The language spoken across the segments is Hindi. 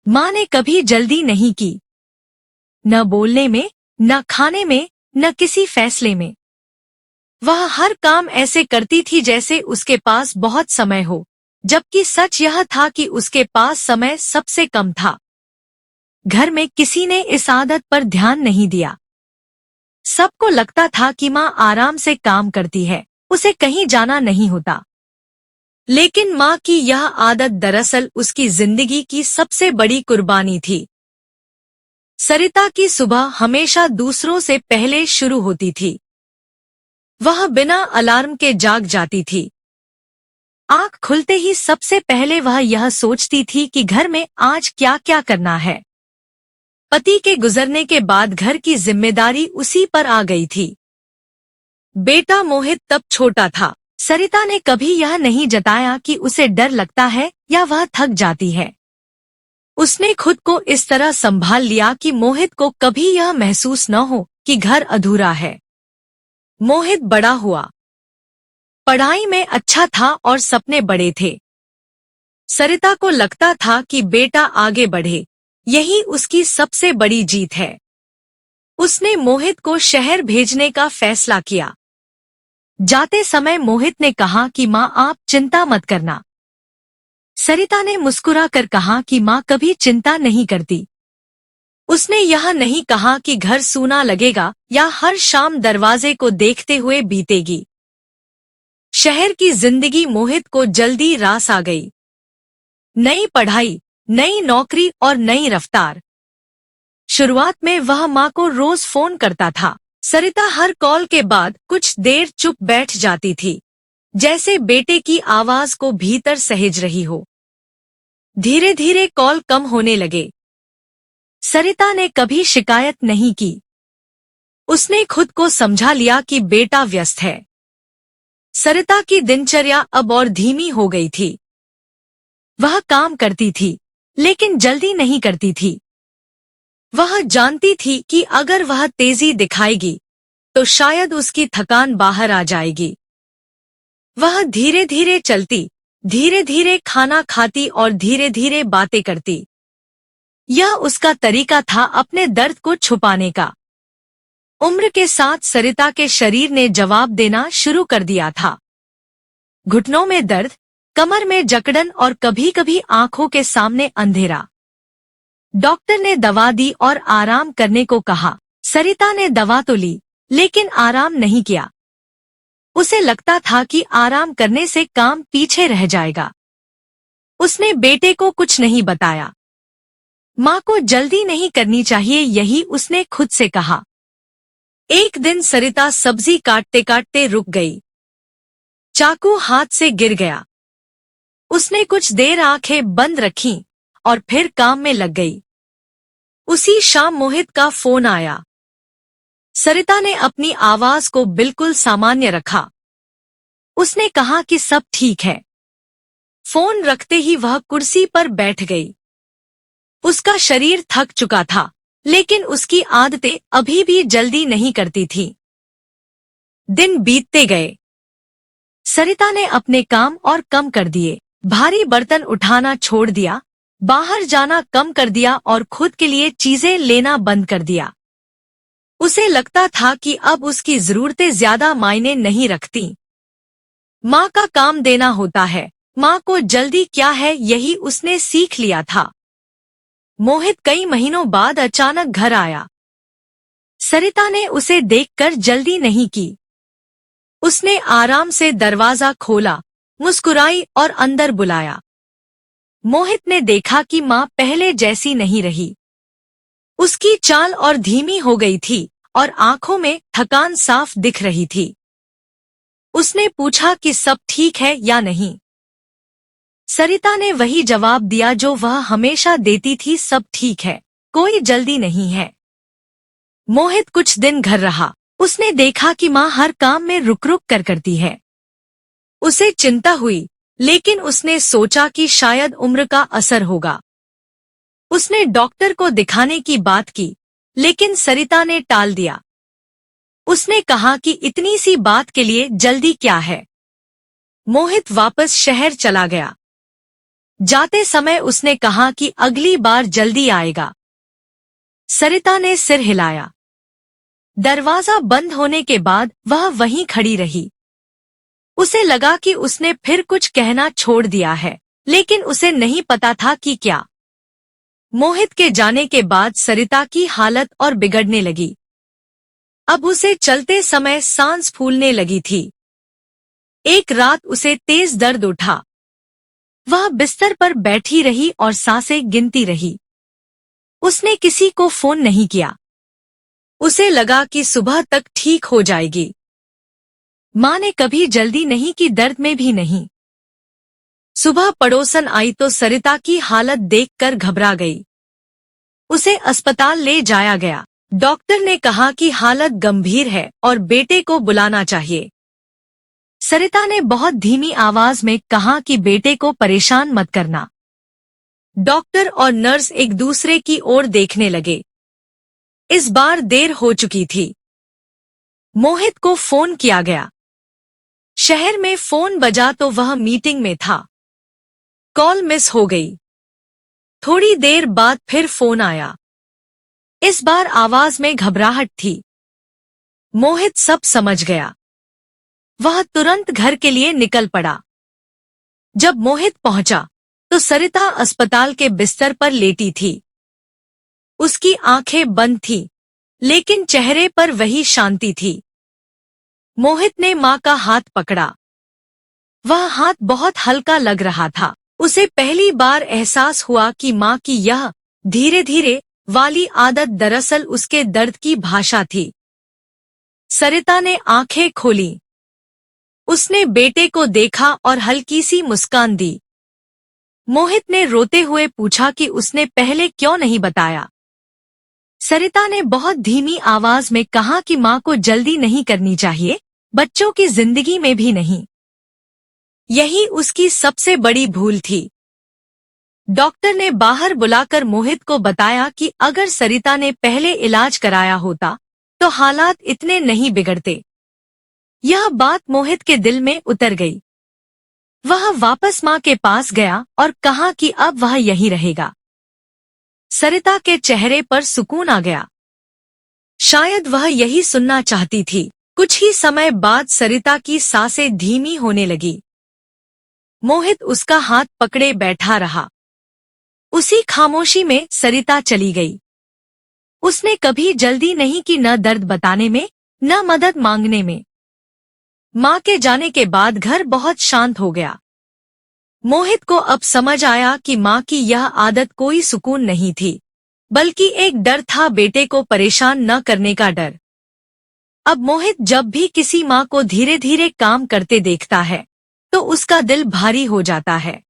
माँ ने कभी जल्दी नहीं की, न बोलने में, न खाने में, न किसी फैसले में। वह हर काम ऐसे करती थी जैसे उसके पास बहुत समय हो, जबकि सच यह था कि उसके पास समय सबसे कम था। घर में किसी ने इस आदत पर ध्यान नहीं दिया। सबको लगता था कि माँ आराम से काम करती है, उसे कहीं जाना नहीं होता। लेकिन माँ की यह आदत दरअसल उसकी जिंदगी की सबसे बड़ी कुर्बानी थी। सरिता की सुबह हमेशा दूसरों से पहले शुरू होती थी। वह बिना अलार्म के जाग जाती थी। आँख खुलते ही सबसे पहले वह यह सोचती थी कि घर में आज क्या क्या करना है। पति के गुजरने के बाद घर की जिम्मेदारी उसी पर आ गई थी। बेटा मोहित तब छोटा था। सरिता ने कभी यह नहीं जताया कि उसे डर लगता है या वह थक जाती है। उसने खुद को इस तरह संभाल लिया कि मोहित को कभी यह महसूस न हो कि घर अधूरा है। मोहित बड़ा हुआ, पढ़ाई में अच्छा था और सपने बड़े थे। सरिता को लगता था कि बेटा आगे बढ़े, यही उसकी सबसे बड़ी जीत है। उसने मोहित को शहर भेजने का फैसला किया। जाते समय मोहित ने कहा कि माँ आप चिंता मत करना। सरिता ने मुस्कुराकर कहा कि माँ कभी चिंता नहीं करती। उसने यह नहीं कहा कि घर सूना लगेगा या हर शाम दरवाजे को देखते हुए बीतेगी। शहर की जिंदगी मोहित को जल्दी रास आ गई। नई पढ़ाई, नई नौकरी और नई रफ्तार। शुरुआत में वह माँ को रोज फोन करता था। सरिता हर कॉल के बाद कुछ देर चुप बैठ जाती थी, जैसे बेटे की आवाज को भीतर सहेज रही हो। धीरे धीरे कॉल कम होने लगे। सरिता ने कभी शिकायत नहीं की। उसने खुद को समझा लिया कि बेटा व्यस्त है। सरिता की दिनचर्या अब और धीमी हो गई थी। वह काम करती थी, लेकिन जल्दी नहीं करती थी। वह जानती थी कि अगर वह तेजी दिखाएगी, तो शायद उसकी थकान बाहर आ जाएगी। वह धीरे धीरे चलती, धीरे धीरे खाना खाती और धीरे धीरे बातें करती। यह उसका तरीका था अपने दर्द को छुपाने का। उम्र के साथ सरिता के शरीर ने जवाब देना शुरू कर दिया था। घुटनों में दर्द, कमर में जकड़न और कभी-कभी आंखों के सामने अंधेरा। डॉक्टर ने दवा दी और आराम करने को कहा। सरिता ने दवा तो ली, लेकिन आराम नहीं किया। उसे लगता था कि आराम करने से काम पीछे रह जाएगा। उसने बेटे को कुछ नहीं बताया। माँ को जल्दी नहीं करनी चाहिए, यही उसने खुद से कहा। एक दिन सरिता सब्जी काटते काटते रुक गई। चाकू हाथ से गिर गया। उसने कुछ देर आंखें बंद रखीं और फिर काम में लग गई। उसी शाम मोहित का फोन आया। सरिता ने अपनी आवाज को बिल्कुल सामान्य रखा। उसने कहा कि सब ठीक है। फोन रखते ही वह कुर्सी पर बैठ गई। उसका शरीर थक चुका था, लेकिन उसकी आदतें अभी भी जल्दी नहीं करती थी। दिन बीतते गए। सरिता ने अपने काम और कम कर दिए। भारी बर्तन उठाना छोड़ दिया, बाहर जाना कम कर दिया और खुद के लिए चीजें लेना बंद कर दिया। उसे लगता था कि अब उसकी जरूरतें ज्यादा मायने नहीं रखती। माँ का काम देना होता है, माँ को जल्दी क्या है, यही उसने सीख लिया था। मोहित कई महीनों बाद अचानक घर आया। सरिता ने उसे देखकर जल्दी नहीं की। उसने आराम से दरवाजा खोला, मुस्कुराई और अंदर बुलाया। मोहित ने देखा कि माँ पहले जैसी नहीं रही। उसकी चाल और धीमी हो गई थी और आंखों में थकान साफ दिख रही थी। उसने पूछा कि सब ठीक है या नहीं। सरिता ने वही जवाब दिया जो वह हमेशा देती थी, सब ठीक है, कोई जल्दी नहीं है। मोहित कुछ दिन घर रहा। उसने देखा कि माँ हर काम में रुक रुक कर करती है। उसे चिंता हुई, लेकिन उसने सोचा कि शायद उम्र का असर होगा। उसने डॉक्टर को दिखाने की बात की, लेकिन सरिता ने टाल दिया। उसने कहा कि इतनी सी बात के लिए जल्दी क्या है। मोहित वापस शहर चला गया। जाते समय उसने कहा कि अगली बार जल्दी आएगा। सरिता ने सिर हिलाया। दरवाजा बंद होने के बाद वह वहीं खड़ी रही। उसे लगा कि उसने फिर कुछ कहना छोड़ दिया है, लेकिन उसे नहीं पता था कि क्या। मोहित के जाने के बाद सरिता की हालत और बिगड़ने लगी। अब उसे चलते समय सांस फूलने लगी थी। एक रात उसे तेज दर्द उठा। वह बिस्तर पर बैठी रही और सांसें गिनती रही। उसने किसी को फोन नहीं किया। उसे लगा कि सुबह तक ठीक हो जाएगी। माँ ने कभी जल्दी नहीं की, दर्द में भी नहीं। सुबह पड़ोसन आई तो सरिता की हालत देखकर घबरा गई। उसे अस्पताल ले जाया गया। डॉक्टर ने कहा कि हालत गंभीर है और बेटे को बुलाना चाहिए। सरिता ने बहुत धीमी आवाज में कहा कि बेटे को परेशान मत करना। डॉक्टर और नर्स एक दूसरे की ओर देखने लगे। इस बार देर हो चुकी थी। मोहित को फोन किया गया। शहर में फोन बजा तो वह मीटिंग में था। कॉल मिस हो गई। थोड़ी देर बाद फिर फोन आया। इस बार आवाज में घबराहट थी। मोहित सब समझ गया। वह तुरंत घर के लिए निकल पड़ा। जब मोहित पहुंचा तो सरिता अस्पताल के बिस्तर पर लेटी थी। उसकी आंखें बंद थीं, लेकिन चेहरे पर वही शांति थी। मोहित ने मां का हाथ पकड़ा। वह हाथ बहुत हल्का लग रहा था। उसे पहली बार एहसास हुआ कि मां की यह धीरे धीरे वाली आदत दरअसल उसके दर्द की भाषा थी। सरिता ने आंखें खोली। उसने बेटे को देखा और हल्की सी मुस्कान दी। मोहित ने रोते हुए पूछा कि उसने पहले क्यों नहीं बताया। सरिता ने बहुत धीमी आवाज में कहा कि मां को जल्दी नहीं करनी चाहिए, बच्चों की जिंदगी में भी नहीं। यही उसकी सबसे बड़ी भूल थी। डॉक्टर ने बाहर बुलाकर मोहित को बताया कि अगर सरिता ने पहले इलाज कराया होता तो हालात इतने नहीं बिगड़ते। यह बात मोहित के दिल में उतर गई। वह वापस मां के पास गया और कहा कि अब वह यहीं रहेगा। सरिता के चेहरे पर सुकून आ गया। शायद वह यही सुनना चाहती थी। कुछ ही समय बाद सरिता की सांसें धीमी होने लगी। मोहित उसका हाथ पकड़े बैठा रहा। उसी खामोशी में सरिता चली गई। उसने कभी जल्दी नहीं की, न दर्द बताने में, न मदद मांगने में। मां के जाने के बाद घर बहुत शांत हो गया। मोहित को अब समझ आया कि मां की यह आदत कोई सुकून नहीं थी, बल्कि एक डर था, बेटे को परेशान न करने का डर। अब मोहित जब भी किसी मां को धीरे धीरे काम करते देखता है तो उसका दिल भारी हो जाता है।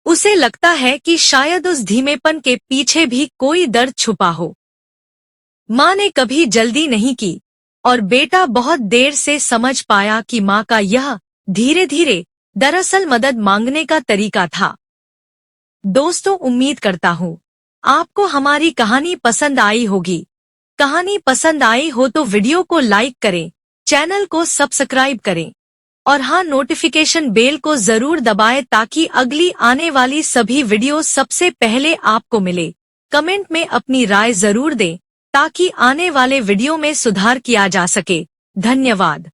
उसे लगता है कि शायद उस धीमेपन के पीछे भी कोई दर्द छुपा हो। मां ने कभी जल्दी नहीं की और बेटा बहुत देर से समझ पाया कि मां का यह धीरे धीरे दरअसल मदद मांगने का तरीका था। दोस्तों, उम्मीद करता हूँ आपको हमारी कहानी पसंद आई होगी। कहानी पसंद आई हो तो वीडियो को लाइक करें, चैनल को सब्सक्राइब करें और हाँ, नोटिफिकेशन बेल को जरूर दबाएं ताकि अगली आने वाली सभी वीडियो सबसे पहले आपको मिले। कमेंट में अपनी राय जरूर दें ताकि आने वाले वीडियो में सुधार किया जा सके। धन्यवाद।